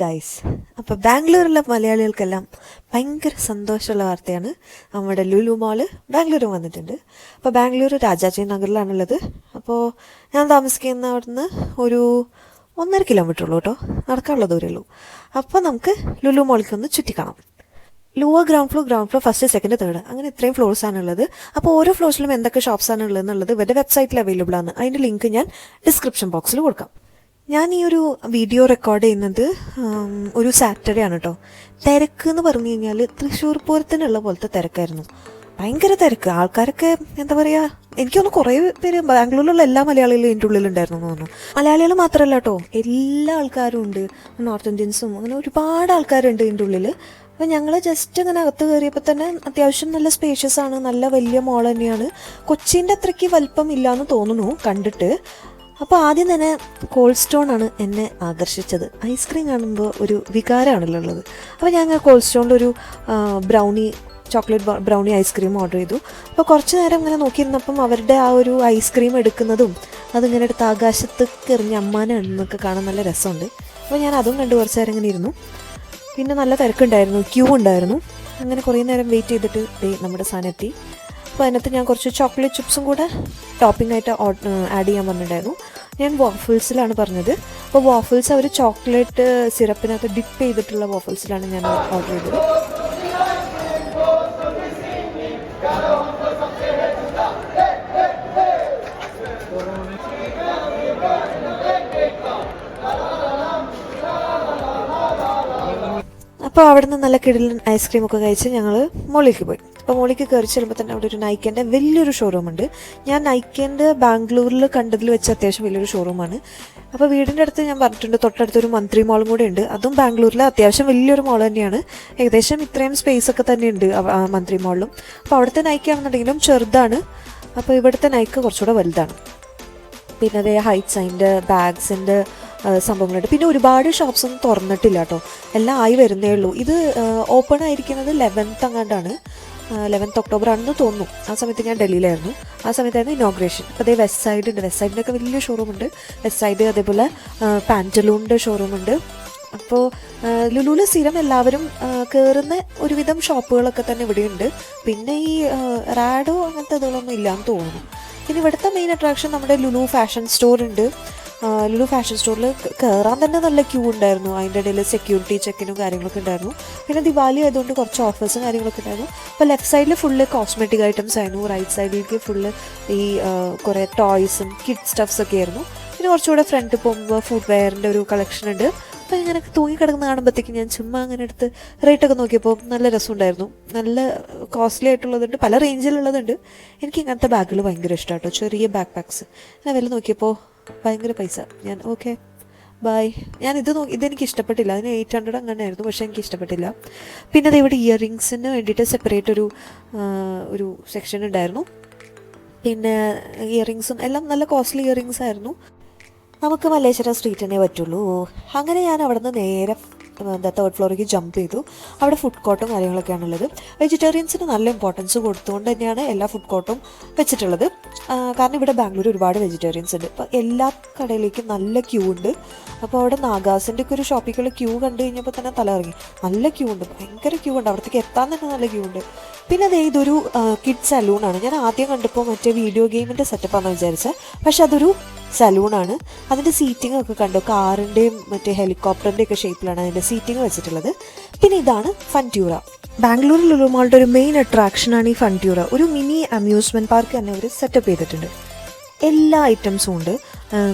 Guys, അപ്പോൾ ബാംഗ്ലൂരിലെ മലയാളികൾക്കെല്ലാം ഭയങ്കര സന്തോഷമുള്ള വാർത്തയാണ്. നമ്മുടെ ലുലു മോള് ബാംഗ്ലൂർ വന്നിട്ടുണ്ട്. അപ്പോൾ ബാംഗ്ലൂർ രാജാജി നഗറിലാണുള്ളത്. അപ്പോൾ ഞാൻ താമസിക്കുന്ന അവിടുന്ന് ഒരു 1.5 കിലോമീറ്റർ ഉള്ളൂ കേട്ടോ, നടക്കാനുള്ള ദൂരമേ ഉള്ളൂ. അപ്പോൾ നമുക്ക് ലുലു മോളിക്കൊന്ന് ചുറ്റിക്കാണാം. Lower ground floor first second third അങ്ങനെ ഇത്രയും ഫ്ലോർസാണ് ഉള്ളത്. അപ്പോൾ ഓരോ ഫ്ലോർസിലും എന്തൊക്കെ ഷോപ്സാണ് ഉള്ളതെന്നുള്ളത് ഇവരുടെ വെബ്സൈറ്റിൽ അവൈലബിൾ ആണ്. അതിൻ്റെ ലിങ്ക് ഞാൻ ഡിസ്ക്രിപ്ഷൻ ബോക്സിൽ കൊടുക്കാം. ഞാൻ ഈ ഒരു വീഡിയോ റെക്കോർഡ് ചെയ്യുന്നത് ഒരു സാറ്റർഡേ ആണ് കേട്ടോ. തിരക്ക് എന്ന് പറഞ്ഞു കഴിഞ്ഞാൽ തൃശ്ശൂർ പൂരത്തിനുള്ള പോലത്തെ തിരക്കായിരുന്നു. ഭയങ്കര തിരക്ക്. ആൾക്കാരൊക്കെ എന്താ പറയുക, എനിക്കൊന്ന് കുറേ പേര് ബാംഗ്ലൂരിലുള്ള എല്ലാ മലയാളികളും എൻ്റെ ഉള്ളിലുണ്ടായിരുന്നു എന്ന് തോന്നുന്നു. മലയാളികൾ മാത്രമല്ല കേട്ടോ, എല്ലാ ആൾക്കാരും ഉണ്ട്. നോർത്ത് ഇന്ത്യൻസും അങ്ങനെ ഒരുപാട് ആൾക്കാരുണ്ട് ഇതിൻ്റെ ഉള്ളിൽ. അപ്പോൾ ഞങ്ങൾ ജസ്റ്റ് ഇങ്ങനെ അകത്ത് കയറിയപ്പോൾ തന്നെ അത്യാവശ്യം നല്ല സ്പേഷ്യസ് ആണ്, നല്ല വലിയ മോൾ തന്നെയാണ്. കൊച്ചീൻ്റെ അത്രയ്ക്ക് വലിപ്പം ഇല്ലയെന്ന് തോന്നുന്നു കണ്ടിട്ട്. അപ്പോൾ ആദ്യം തന്നെ കോൾഡ് സ്റ്റോൺ ആണ് എന്നെ ആകർഷിച്ചത്. ഐസ്ക്രീം കാണുമ്പോൾ ഒരു വികാരമാണല്ലോ ഉള്ളത്. അപ്പോൾ ഞങ്ങൾ കോൾഡ് സ്റ്റോണിലൊരു ചോക്ലേറ്റ് ബ്രൗണി ഐസ്ക്രീം ഓർഡർ ചെയ്തു. അപ്പോൾ കുറച്ച് നേരം ഇങ്ങനെ നോക്കിയിരുന്നപ്പം അവരുടെ ആ ഒരു ഐസ്ക്രീം എടുക്കുന്നതും അതിങ്ങനെ എടുത്ത് ആകാശത്ത് എറിഞ്ഞ് അമ്മാനെന്നൊക്കെ കാണാൻ നല്ല രസമുണ്ട്. അപ്പോൾ ഞാൻ അതും കണ്ട് കുറച്ച് നേരം ഇങ്ങനെ ഇരുന്നു. പിന്നെ നല്ല തിരക്കുണ്ടായിരുന്നു, ക്യൂ ഉണ്ടായിരുന്നു. അങ്ങനെ കുറേ നേരം വെയിറ്റ് ചെയ്തിട്ട് നമ്മുടെ സാധനം എത്തി. അപ്പോൾ അതിനകത്ത് ഞാൻ കുറച്ച് ചോക്ലേറ്റ് ചിപ്സും കൂടെ ടോപ്പിംഗ് ആയിട്ട് ആഡ് ചെയ്യാൻ പറഞ്ഞിട്ടുണ്ടായിരുന്നു. ഞാൻ വാഫിൾസിലാണ് പറഞ്ഞത്. അപ്പോൾ വാഫിൾസ് അവർ ചോക്ലേറ്റ് സിറപ്പിനകത്ത് ഡിപ്പ് ചെയ്തിട്ടുള്ള വാഫിൾസിലാണ് ഞാൻ ഓർഡർ ചെയ്തത്. അപ്പോൾ അവിടെ നിന്ന് നല്ല കിടിലൻ ഐസ്ക്രീമൊക്കെ കഴിച്ച് ഞങ്ങൾ മോളിലേക്ക് പോയി. അപ്പോൾ മോളിലേക്ക് കയറി ചെല്ലുമ്പോൾ തന്നെ അവിടെ ഒരു നൈക്കേൻ്റെ വലിയൊരു ഷോറൂമുണ്ട്. ഞാൻ നൈക്കേൻ്റെ ബാംഗ്ലൂരിൽ കണ്ടതിൽ വെച്ച് അത്യാവശ്യം വലിയൊരു ഷോറൂമാണ്. അപ്പോൾ വീടിൻ്റെ അടുത്ത് ഞാൻ പറഞ്ഞിട്ടുണ്ട്, തൊട്ടടുത്തൊരു മന്ത്രി മോളും കൂടെ ഉണ്ട്. അതും ബാംഗ്ലൂരിൽ അത്യാവശ്യം വലിയൊരു മോൾ തന്നെയാണ്. ഏകദേശം ഇത്രയും സ്പേസ് ഒക്കെ തന്നെയുണ്ട് മന്ത്രി മോളിലും. അപ്പോൾ അവിടുത്തെ നൈക്കാണെന്നുണ്ടെങ്കിലും ചെറുതാണ്. അപ്പോൾ ഇവിടുത്തെ നൈക്ക് കുറച്ചുകൂടെ വലുതാണ്. പിന്നെ അതേ ഹൈറ്റ്സ്, അതിൻ്റെ ബാഗ്സിൻ്റെ സംഭവങ്ങളുണ്ട്. പിന്നെ ഒരുപാട് ഷോപ്സ് ഒന്നും തുറന്നിട്ടില്ല കേട്ടോ, എല്ലാം ആയി വരുന്നേ ഉള്ളൂ. ഇത് ഓപ്പൺ ആയിരിക്കുന്നത് 11th അങ്ങാണ്ടാണ്, 11th ഒക്ടോബർ ആണെന്ന് തോന്നുന്നു. ആ സമയത്ത് ഞാൻ ഡൽഹിയിലായിരുന്നു. ആ സമയത്തായിരുന്നു ഇനോഗ്രേഷൻ. അപ്പോൾ അതേ വെസ്റ്റ് സൈഡ് ഉണ്ട്. വെസ്റ്റ് സൈഡിനൊക്കെ വലിയ ഷോറൂമുണ്ട്. വെസ്റ്റ് സൈഡ് അതേപോലെ പാൻറ്റലൂണിൻ്റെ ഷോറൂമുണ്ട്. അപ്പോൾ ലുലുവിൽ സ്ഥിരം എല്ലാവരും കയറുന്ന ഒരുവിധം ഷോപ്പുകളൊക്കെ തന്നെ ഇവിടെയുണ്ട്. പിന്നെ ഈ റാഡോ അങ്ങനത്തെ ഇതുകളൊന്നും ഇല്ലയെന്ന് തോന്നുന്നു. പിന്നെ ഇവിടുത്തെ മെയിൻ അട്രാക്ഷൻ നമ്മുടെ ലുലു ഫാഷൻ സ്റ്റോർ ഉണ്ട്. ലുലു ഫാഷൻ സ്റ്റോറിൽ കയറാൻ തന്നെ നല്ല ക്യൂ ഉണ്ടായിരുന്നു. അതിൻ്റെ ഇടയിൽ സെക്യൂരിറ്റി ചെക്കിനും കാര്യങ്ങളൊക്കെ ഉണ്ടായിരുന്നു. പിന്നെ ദിവാലി ആയതുകൊണ്ട് കുറച്ച് ഓഫേഴ്സും കാര്യങ്ങളൊക്കെ ഉണ്ടായിരുന്നു. അപ്പോൾ ലെഫ്റ്റ് സൈഡിൽ ഫുള്ള് കോസ്മെറ്റിക് ഐറ്റംസ് ആയിരുന്നു. റൈറ്റ് സൈഡിലേക്ക് ഫുള്ള് ഈ കുറേ ടോയ്സും കിഡ് സ്റ്റഫ്സൊക്കെ ആയിരുന്നു. പിന്നെ കുറച്ചുകൂടെ ഫ്രണ്ട് പോകുമ്പോൾ ഫുഡ് വെയറിൻ്റെ ഒരു കളക്ഷൻ ഉണ്ട്. അപ്പോൾ ഇങ്ങനെ തൂങ്ങിക്കിടന്ന് കാണുമ്പോഴത്തേക്കും ഞാൻ ചുമ്മാ അങ്ങനെ എടുത്ത് റേറ്റൊക്കെ നോക്കിയപ്പോൾ നല്ല രസമുണ്ടായിരുന്നു. നല്ല കോസ്റ്റ്ലി ആയിട്ടുള്ളതുണ്ട്, പല റേഞ്ചിലുള്ളതുണ്ട്. എനിക്ക് ഇങ്ങനത്തെ ബാഗുകൾ ഭയങ്കര ഇഷ്ടമാണ് കേട്ടോ, ചെറിയ ബാക്ക് പാക്സ്. ഞാൻ വില നോക്കിയപ്പോൾ ഭയങ്കര പൈസ. ഞാൻ ഓക്കെ ബൈ. ഞാൻ ഇതെനിക്ക് ഇഷ്ടപ്പെട്ടില്ല. അതിന് 800 അങ്ങനെ ആയിരുന്നു, പക്ഷേ എനിക്ക് ഇഷ്ടപ്പെട്ടില്ല. പിന്നെ അത് ഇവിടെ ഇയറിങ്സിന് വേണ്ടിയിട്ട് സെപ്പറേറ്റ് ഒരു സെക്ഷൻ ഉണ്ടായിരുന്നു. പിന്നെ ഇയറിങ്സും എല്ലാം നല്ല കോസ്റ്റ്ലി ഇയറിങ്സ് ആയിരുന്നു. നമുക്ക് മല്ലേശ്വരം സ്ട്രീറ്റ് തന്നെ പറ്റുള്ളൂ. അങ്ങനെ ഞാൻ അവിടെ നിന്ന് നേരെ തേർഡ് ഫ്ലോറിലേക്ക് ജമ്പ് ചെയ്തു. അവിടെ ഫുഡ് കോർട്ടും കാര്യങ്ങളൊക്കെയാണുള്ളത്. വെജിറ്റേറിയൻസിന് നല്ല ഇമ്പോർട്ടൻസ് കൊടുത്തുകൊണ്ട് തന്നെയാണ് എല്ലാ ഫുഡ് കോർട്ടും വെച്ചിട്ടുള്ളത്. കാരണം ഇവിടെ ബാംഗ്ലൂർ ഒരുപാട് വെജിറ്റേറിയൻസ് ഉണ്ട്. അപ്പോൾ എല്ലാ കടയിലേക്കും നല്ല ക്യൂ ഉണ്ട്. അപ്പോൾ അവിടെ നാഗാസിൻ്റെ ഒക്കെ ഒരു ഷോപ്പിക്കുള്ള ക്യൂ കണ്ടു കഴിഞ്ഞപ്പോൾ തന്നെ തല ഇറങ്ങി. നല്ല ക്യൂ ഉണ്ട്, ഭയങ്കര ക്യൂ ഉണ്ട്. അവിടത്തേക്ക് എത്താൻ തന്നെ നല്ല ക്യൂ ഉണ്ട്. പിന്നെ അതേ ഇതൊരു കിഡ് സലൂണാണ്. ഞാൻ ആദ്യം കണ്ടപ്പോൾ മറ്റേ വീഡിയോ ഗെയിമിൻ്റെ സെറ്റപ്പാണെന്ന് വിചാരിച്ചത്, പക്ഷെ അതൊരു സലൂണാണ്. അതിൻ്റെ സീറ്റിംഗ് ഒക്കെ കണ്ടു, കാറിൻ്റെയും മറ്റേ ഹെലികോപ്റ്ററിൻ്റെ ഒക്കെ ഷേപ്പിലാണ് അതിൻ്റെ സീറ്റിംഗ് വെച്ചിട്ടുള്ളത്. പിന്നെ ഇതാണ് ഫൺട്യൂറ. ബാംഗ്ലൂർ ലുലു മോളുടെ ഒരു മെയിൻ അട്രാക്ഷനാണ് ഈ ഫൺട്യൂറ. ഒരു മിനി അമ്യൂസ്മെൻറ്റ് പാർക്ക് തന്നെ അവർ സെറ്റപ്പ് ചെയ്തിട്ടുണ്ട്. എല്ലാ ഐറ്റംസും ഉണ്ട്.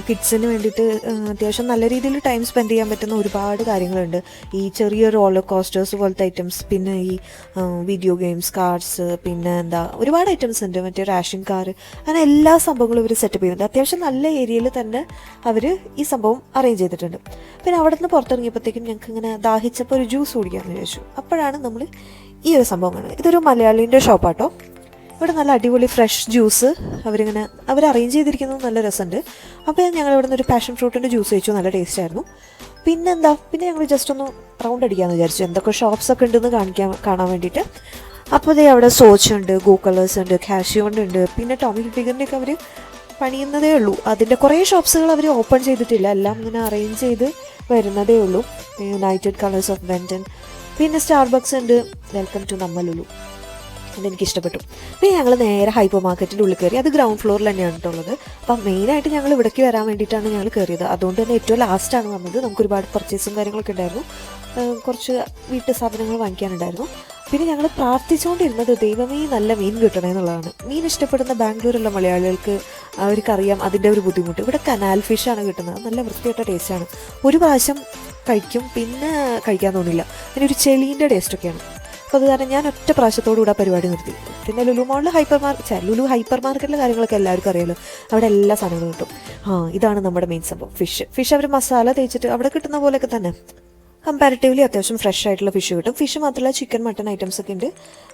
കിഡ്സിന് വേണ്ടിയിട്ട് അത്യാവശ്യം നല്ല രീതിയിൽ ടൈം സ്പെൻഡ് ചെയ്യാൻ പറ്റുന്ന ഒരുപാട് കാര്യങ്ങളുണ്ട്. ഈ ചെറിയ റോളർ കോസ്റ്റേഴ്സ് പോലത്തെ ഐറ്റംസ്, പിന്നെ ഈ വീഡിയോ ഗെയിംസ്, കാർഡ്സ്, പിന്നെ ഒരുപാട് ഐറ്റംസ് ഉണ്ട്. മറ്റേ റാഷിംഗ് കാർ, അങ്ങനെ എല്ലാ സംഭവങ്ങളും ഇവർ സെറ്റപ്പ് ചെയ്യുന്നുണ്ട്. അത്യാവശ്യം നല്ല ഏരിയയിൽ തന്നെ അവർ ഈ സംഭവം അറേഞ്ച് ചെയ്തിട്ടുണ്ട്. പിന്നെ അവിടെ നിന്ന് പുറത്തിറങ്ങിയപ്പോഴത്തേക്കും ഞങ്ങൾക്ക് ഇങ്ങനെ ദാഹിച്ചപ്പോൾ ഒരു ജ്യൂസ് കുടിക്കാമെന്ന് വിചാരിച്ചു. അപ്പോഴാണ് നമ്മൾ ഈ ഒരു സംഭവം കാണുന്നത്. ഇതൊരു മലയാളീൻ്റെ ഷോപ്പാട്ടോ. ഇവിടെ നല്ല അടിപൊളി ഫ്രഷ് ജ്യൂസ് അവർ അറേഞ്ച് ചെയ്തിരിക്കുന്നത് നല്ല രസമുണ്ട്. അപ്പോൾ ഞങ്ങൾ ഇവിടെ നിന്ന് ഒരു പാഷൻ ഫ്രൂട്ടിൻ്റെ ജ്യൂസ് കഴിച്ചു, നല്ല ടേസ്റ്റ് ആയിരുന്നു. പിന്നെ ഞങ്ങൾ ജസ്റ്റ് ഒന്ന് റൗണ്ട് അടിക്കാമെന്ന് വിചാരിച്ചു, എന്തൊക്കെ ഷോപ്സൊക്കെ ഉണ്ടെന്ന് കാണാൻ വേണ്ടിയിട്ട്. അപ്പോൾ ഇതേ അവിടെ സോച്ച് ഉണ്ട്, ഗോ കളേഴ്സ് ഉണ്ട്, കാഷ്യൂണ്ട് ഉണ്ട്. പിന്നെ ടോമി ഹിൽഫിഗറിൻ്റെയൊക്കെ അവർ പണിയുന്നതേ ഉള്ളൂ. അതിൻ്റെ കുറേ ഷോപ്സുകൾ അവർ ഓപ്പൺ ചെയ്തിട്ടില്ല, എല്ലാം ഇങ്ങനെ അറേഞ്ച് ചെയ്ത് വരുന്നതേ ഉള്ളൂ. യുണൈറ്റഡ് കളേഴ്സ് ഓഫ് വെൻഡൻ, പിന്നെ സ്റ്റാർബക്സ് ഉണ്ട്, വെൽക്കം ടു നമ്മ ലുലു. അതെനിക്ക് ഇഷ്ടപ്പെട്ടു. പിന്നെ ഞങ്ങൾ നേരെ ഹൈപ്പർ മാർക്കറ്റിൻ്റെ ഉള്ളിൽ കയറി. അത് ഗ്രൗണ്ട് ഫ്ലോറിൽ തന്നെയാണ് കേട്ടുള്ളത്. അപ്പം മെയിനായിട്ട് ഞങ്ങൾ ഇവിടേക്ക് വരാൻ വേണ്ടിയിട്ടാണ് ഞങ്ങൾ കയറിയത്. അതുകൊണ്ട് തന്നെ ഏറ്റവും ലാസ്റ്റാണ് വന്നത്. നമുക്ക് ഒരുപാട് പർച്ചേസും കാര്യങ്ങളൊക്കെ ഉണ്ടായിരുന്നു. കുറച്ച് വീട്ടു സാധനങ്ങൾ വാങ്ങിക്കാനുണ്ടായിരുന്നു. പിന്നെ ഞങ്ങൾ പ്രാർത്ഥിച്ചുകൊണ്ടിരുന്നത് ദൈവമേ നല്ല മീൻ കിട്ടണേ എന്നുള്ളതാണ്. മീൻ ഇഷ്ടപ്പെടുന്ന ബാംഗ്ലൂരുള്ള മലയാളികൾക്ക് അവർക്കറിയാം അതിൻ്റെ ഒരു ബുദ്ധിമുട്ട്. ഇവിടെ കനാൽ ഫിഷാണ് കിട്ടുന്നത്. നല്ല വൃത്തിയായിട്ട ടേസ്റ്റാണ്. ഒരു പ്രാവശ്യം കഴിക്കും, പിന്നെ കഴിക്കാൻ തോന്നില്ല. അതിന് ഒരു ചെളീൻ്റെ ടേസ്റ്റൊക്കെയാണ്. അപ്പോൾ അത് കാരണം ഞാൻ ഒറ്റ പ്രാവശ്യത്തോടുകൂടെ പരിപാടി നിർത്തി. പിന്നെ ലുലു മാളിൽ ലുലു ഹൈപ്പർ മാർക്കറ്റിലെ കാര്യങ്ങളൊക്കെ എല്ലാവർക്കും അറിയാലോ. അവിടെ എല്ലാ സാധനങ്ങളും കിട്ടും. ഇതാണ് നമ്മുടെ മെയിൻ സംഭവം, ഫിഷ് അവർ മസാല തേച്ചിട്ട് അവിടെ കിട്ടുന്ന പോലെയൊക്കെ തന്നെ കമ്പാരിറ്റീവ്ലി അത്യാവശ്യം ഫ്രഷ് ആയിട്ടുള്ള ഫിഷ് കിട്ടും. ഫിഷ് മാത്രമല്ല ചിക്കൻ, മട്ടൺ ഐറ്റംസ് ഒക്കെ ഉണ്ട്.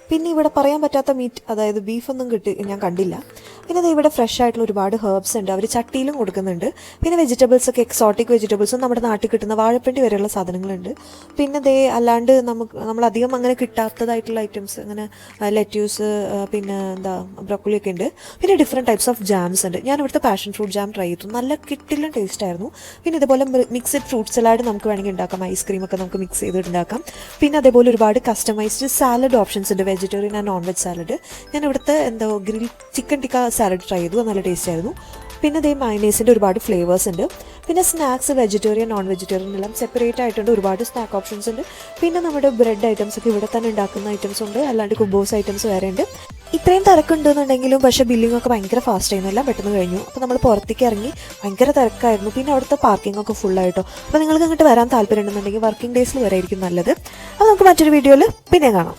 പിന്നെ ഇവിടെ പറയാൻ പറ്റാത്ത മീറ്റ്, അതായത് ബീഫൊന്നും ഞാൻ കണ്ടില്ല. പിന്നെ അത് ഇവിടെ ഫ്രഷ് ആയിട്ടുള്ള ഒരുപാട് ഹെർബ്സ് ഉണ്ട്, അവർ ചട്ടിയിലും കൊടുക്കുന്നുണ്ട്. പിന്നെ വെജിറ്റബിൾസ് ഒക്കെ എക്സോട്ടിക് വെജിറ്റബിൾസും നമ്മുടെ നാട്ടിൽ കിട്ടുന്ന വാഴപ്പിണ്ടി വരെയുള്ള സാധനങ്ങളുണ്ട്. പിന്നെ അല്ലാണ്ട് നമ്മളധികം അങ്ങനെ കിട്ടാത്തതായിട്ടുള്ള ഐറ്റംസ്, അങ്ങനെ ലെറ്റ്യൂസ്, പിന്നെ ബ്രോക്കോളിയൊക്കെ ഉണ്ട്. പിന്നെ ഡിഫറെൻറ്റ് ടൈപ്സ് ഓഫ് ജാംസ് ഉണ്ട്. ഞാൻ ഇവിടുത്തെ പാഷൻ ഫ്രൂട്ട് ജാം ട്രൈ ചെയ്തു, നല്ല കിട്ടില്ല ടേസ്റ്റ് ആയിരുന്നു. പിന്നെ ഇതുപോലെ മിക്സഡ് ഫ്രൂട്ട് സലാഡ് നമുക്ക് വേണമെങ്കിൽ ഉണ്ടാക്കാം, ഐസ്ക്രീമൊക്കെ നമുക്ക് മിക്സ് ചെയ്തിട്ട് ഉണ്ടാക്കാം. പിന്നെ അതേപോലെ ഒരുപാട് കസ്റ്റമൈസ്ഡ് സാലഡ് ഓപ്ഷൻസ് ഉണ്ട്, vegetarian and non veg salad. ഞാൻ ഇവിടുത്തെ grill chicken tikka salad try ചെയ്തു, നല്ല ടേസ്റ്റ് ആയിരുന്നു. പിന്നെ അതേ മയനൈസിൻ്റെ ഒരുപാട് ഫ്ലേവേഴ്സ് ഉണ്ട്. പിന്നെ സ്നാക്സ് വെജിറ്റേറിയൻ നോൺ വെജിറ്റേറിയൻ എല്ലാം സെപ്പറേറ്റ് ആയിട്ടുണ്ട്, ഒരുപാട് സ്നാക്ക് ഓപ്ഷൻസ് ഉണ്ട്. പിന്നെ നമ്മുടെ ബ്രെഡ് ഐറ്റംസ് ഒക്കെ ഇവിടെ തന്നെ ഉണ്ടാക്കുന്ന ഐറ്റംസ് ഉണ്ട്, അല്ലാണ്ട് കുബോസ് ഐറ്റംസ് വേറെ ഉണ്ട്. ഇത്രയും തിരക്കുണ്ടെന്നുണ്ടെങ്കിലും പക്ഷേ ബില്ലിംഗ് ഒക്കെ ഭയങ്കര ഫാസ്റ്റ് ആയിരുന്നു, എല്ലാം പെട്ടെന്ന് കഴിഞ്ഞു. അപ്പോൾ നമ്മൾ പുറത്തേക്ക് ഇറങ്ങി, ഭയങ്കര തിരക്കായിരുന്നു. പിന്നെ അവിടുത്തെ പാർക്കിംഗ് ഒക്കെ ഫുള്ളായിട്ടോ. അപ്പോൾ നിങ്ങൾക്ക് അങ്ങോട്ട് വരാൻ താല്പര്യം ഉണ്ടെന്നുണ്ടെങ്കിൽ വർക്കിംഗ് ഡേയ്സിൽ വരായിരിക്കും നല്ലത്. അപ്പോൾ നമുക്ക് മറ്റൊരു വീഡിയോയിൽ പിന്നെ കാണാം.